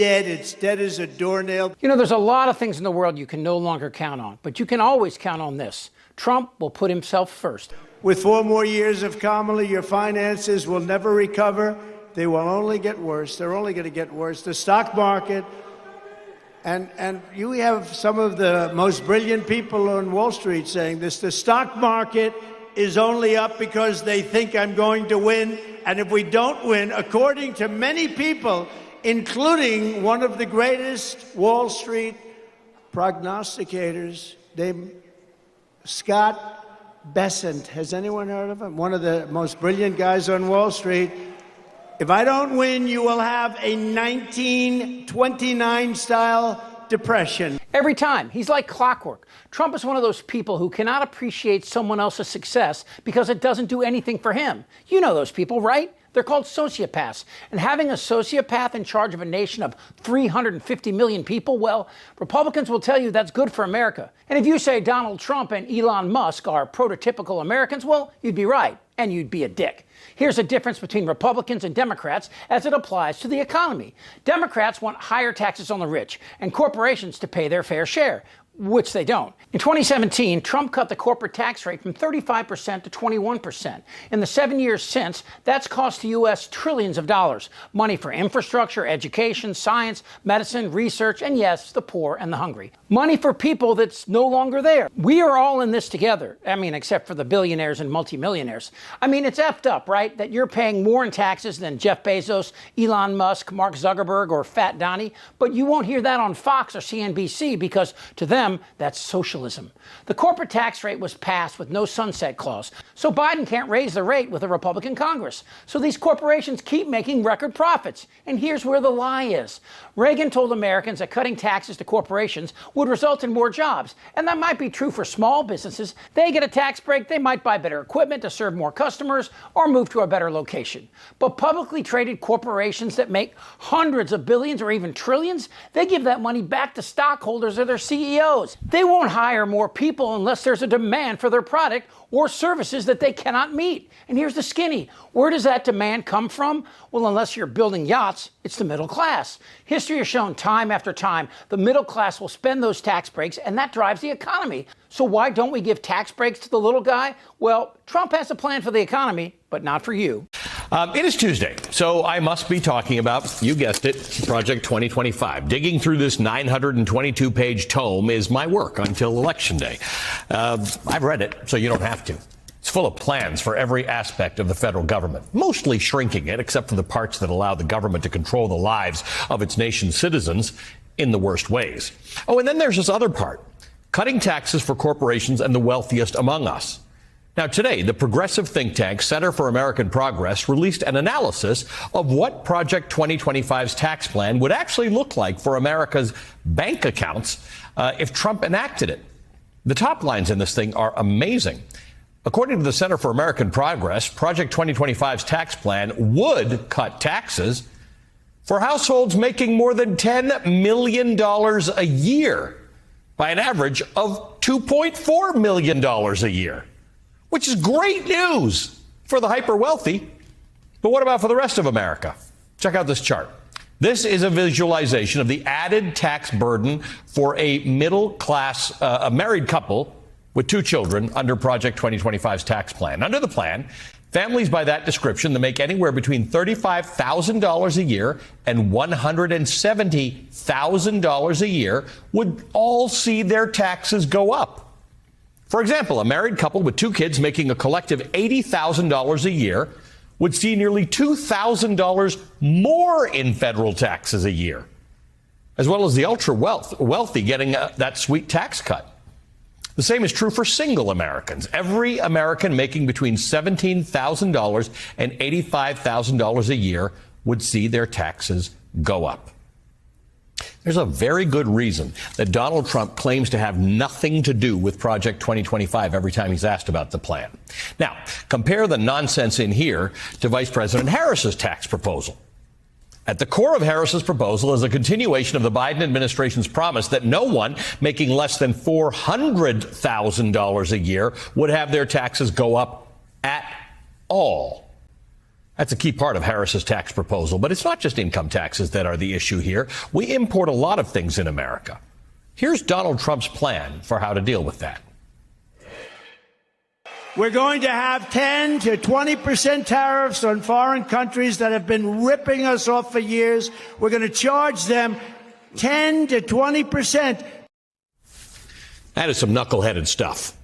dead. It's dead as a doornail. You know, there's a lot of things in the world you can no longer count on, but you can always count on this. Trump will put himself first. With 4 more years of Kamala, your finances will never recover. They will only get worse. They're only going to get worse. The stock market, and you have some of the most brilliant people on Wall Street saying this, the stock market is only up because they think I'm going to win. And if we don't win, according to many people, including one of the greatest Wall Street prognosticators, named Scott Bessent. Has anyone heard of him? One of the most brilliant guys on Wall Street. If I don't win, you will have a 1929-style depression. Every time. He's like clockwork. Trump is one of those people who cannot appreciate someone else's success because it doesn't do anything for him. You know those people, right? They're called sociopaths. And having a sociopath in charge of a nation of 350 million people, well, Republicans will tell you that's good for America. And if you say Donald Trump and Elon Musk are prototypical Americans, well, you'd be right. And you'd be a dick. Here's the difference between Republicans and Democrats as it applies to the economy. Democrats want higher taxes on the rich and corporations to pay their fair share, which they don't. In 2017, Trump cut the corporate tax rate from 35% to 21%. In the 7 years since, that's cost the U.S. trillions of dollars. Money for infrastructure, education, science, medicine, research, and yes, the poor and the hungry. Money for people that's no longer there. We are all in this together. I mean, except for the billionaires and multimillionaires. I mean, it's effed up, right? That you're paying more in taxes than Jeff Bezos, Elon Musk, Mark Zuckerberg, or Fat Donnie. But you won't hear that on Fox or CNBC because to them, that's socialism. The corporate tax rate was passed with no sunset clause, so Biden can't raise the rate with a Republican Congress. So these corporations keep making record profits. And here's where the lie is. Reagan told Americans that cutting taxes to corporations would result in more jobs. And that might be true for small businesses. They get a tax break, they might buy better equipment to serve more customers or move to a better location. But publicly traded corporations that make hundreds of billions or even trillions, they give that money back to stockholders or their CEOs. They won't hire more people unless there's a demand for their product or services that they cannot meet. And here's the skinny. Where does that demand come from? Well, unless you're building yachts, it's the middle class. History has shown time after time the middle class will spend those tax breaks, and that drives the economy. So why don't we give tax breaks to the little guy? Well, Trump has a plan for the economy, but not for you. It is Tuesday, so I must be talking about, you guessed it, Project 2025. Digging through this 922-page tome is my work until Election Day. I've read it, so you don't have to. It's full of plans for every aspect of the federal government, mostly shrinking it, except for the parts that allow the government to control the lives of its nation's citizens in the worst ways. Oh, and then there's this other part, cutting taxes for corporations and the wealthiest among us. Now, today, the progressive think tank Center for American Progress released an analysis of what Project 2025's tax plan would actually look like for America's bank accounts if Trump enacted it. The top lines in this thing are amazing. According to the Center for American Progress, Project 2025's tax plan would cut taxes for households making more than $10 million a year by an average of $2.4 million a year. Which is great news for the hyper-wealthy. But what about for the rest of America? Check out this chart. This is a visualization of the added tax burden for a middle-class, a married couple with 2 children under Project 2025's tax plan. Under the plan, families by that description that make anywhere between $35,000 a year and $170,000 a year would all see their taxes go up. For example, a married couple with 2 kids making a collective $80,000 a year would see nearly $2,000 more in federal taxes a year, as well as the ultra-wealthy getting that sweet tax cut. The same is true for single Americans. Every American making between $17,000 and $85,000 a year would see their taxes go up. There's a very good reason that Donald Trump claims to have nothing to do with Project 2025 every time he's asked about the plan. Now, compare the nonsense in here to Vice President Harris's tax proposal. At the core of Harris's proposal is a continuation of the Biden administration's promise that no one making less than $400,000 a year would have their taxes go up at all. That's a key part of Harris's tax proposal. But it's not just income taxes that are the issue here. We import a lot of things in America. Here's Donald Trump's plan for how to deal with that. We're going to have 10 to 20% tariffs on foreign countries that have been ripping us off for years. We're going to charge them 10 to 20%. That is some knuckleheaded stuff.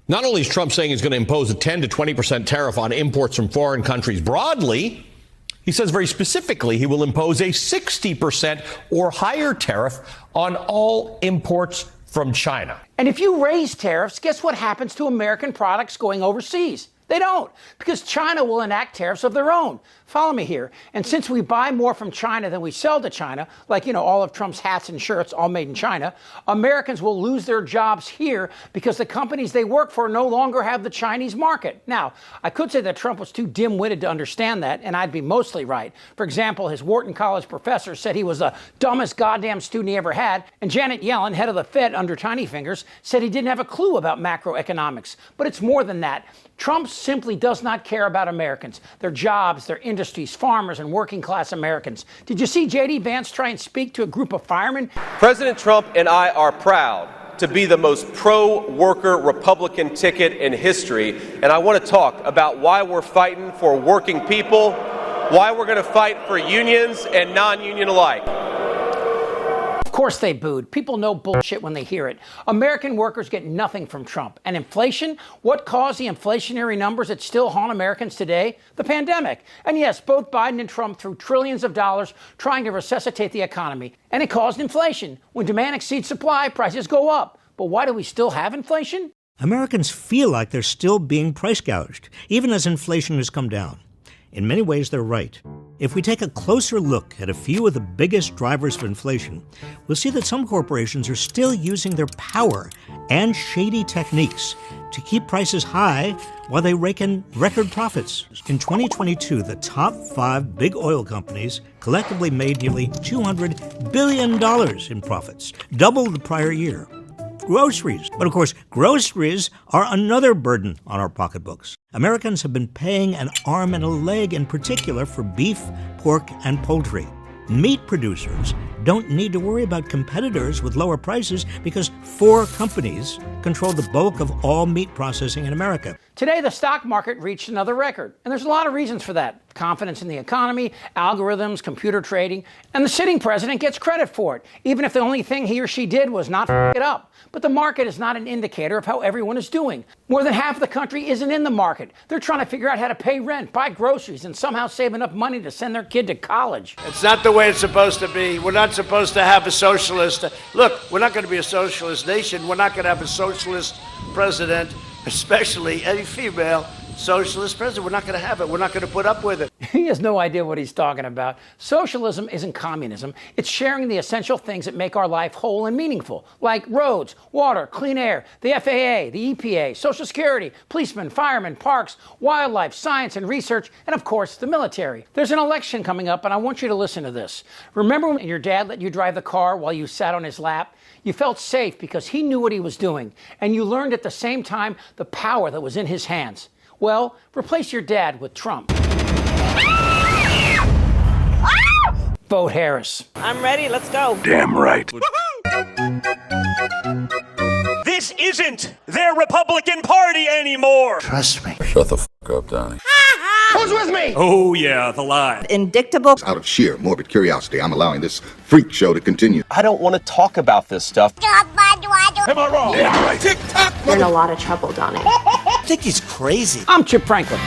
Not only is Trump saying he's going to impose a 10 to 20% tariff on imports from foreign countries broadly, he says very specifically he will impose a 60% or higher tariff on all imports from China. And if you raise tariffs, guess what happens to American products going overseas? They don't, because China will enact tariffs of their own. Follow me here. And since we buy more from China than we sell to China, like, all of Trump's hats and shirts, all made in China, Americans will lose their jobs here because the companies they work for no longer have the Chinese market. Now, I could say that Trump was too dim-witted to understand that, and I'd be mostly right. For example, his Wharton College professor said he was the dumbest goddamn student he ever had, and Janet Yellen, head of the Fed under Tiny Fingers, said he didn't have a clue about macroeconomics. But it's more than that. Trump simply does not care about Americans, their jobs, their industries, farmers, and working class Americans. Did you see J.D. Vance try and speak to a group of firemen? President Trump and I are proud to be the most pro-worker Republican ticket in history, and I want to talk about why we're fighting for working people, why we're going to fight for unions and non-union alike. Of course they booed. People know bullshit when they hear it. American workers get nothing from Trump. And inflation? What caused the inflationary numbers that still haunt Americans today? The pandemic. And yes, both Biden and Trump threw trillions of dollars trying to resuscitate the economy. And it caused inflation. When demand exceeds supply, prices go up. But why do we still have inflation? Americans feel like they're still being price gouged, even as inflation has come down. In many ways, they're right. If we take a closer look at a few of the biggest drivers of inflation, we'll see that some corporations are still using their power and shady techniques to keep prices high while they rake in record profits. In 2022, the top 5 big oil companies collectively made nearly $200 billion in profits, double the prior year. Groceries. But of course, groceries are another burden on our pocketbooks. Americans have been paying an arm and a leg in particular for beef, pork, and poultry. Meat producers don't need to worry about competitors with lower prices because 4 companies control the bulk of all meat processing in America. Today, the stock market reached another record, and there's a lot of reasons for that. Confidence in the economy, algorithms, computer trading, and the sitting president gets credit for it, even if the only thing he or she did was not f it up. But the market is not an indicator of how everyone is doing. More than half of the country isn't in the market. They're trying to figure out how to pay rent, buy groceries, and somehow save enough money to send their kid to college. It's not the way it's supposed to be. We're not supposed to have a socialist. Look, we're not going to be a socialist nation. We're not going to have a socialist president, especially a female socialist president. We're not going to have it. We're not going to put up with it. He has no idea what he's talking about. Socialism isn't communism. It's sharing the essential things that make our life whole and meaningful, like roads, water, clean air, the FAA, the EPA, Social Security, policemen, firemen, parks, wildlife, science and research, and of course, the military. There's an election coming up, and I want you to listen to this. Remember when your dad let you drive the car while you sat on his lap? You felt safe because he knew what he was doing, and you learned at the same time the power that was in his hands. Well, replace your dad with Trump. Vote Harris. I'm ready. Let's go. Damn right. This isn't their Republican Party anymore. Trust me. Shut the fuck up, Donnie. Who's with me? Oh, yeah, the lie. Indictable. Out of sheer morbid curiosity, I'm allowing this freak show to continue. I don't want to talk about this stuff. Am I wrong? Damn right. Tick-tock! You're in a lot of trouble, Donnie. I think he's crazy. I'm Chip Franklin.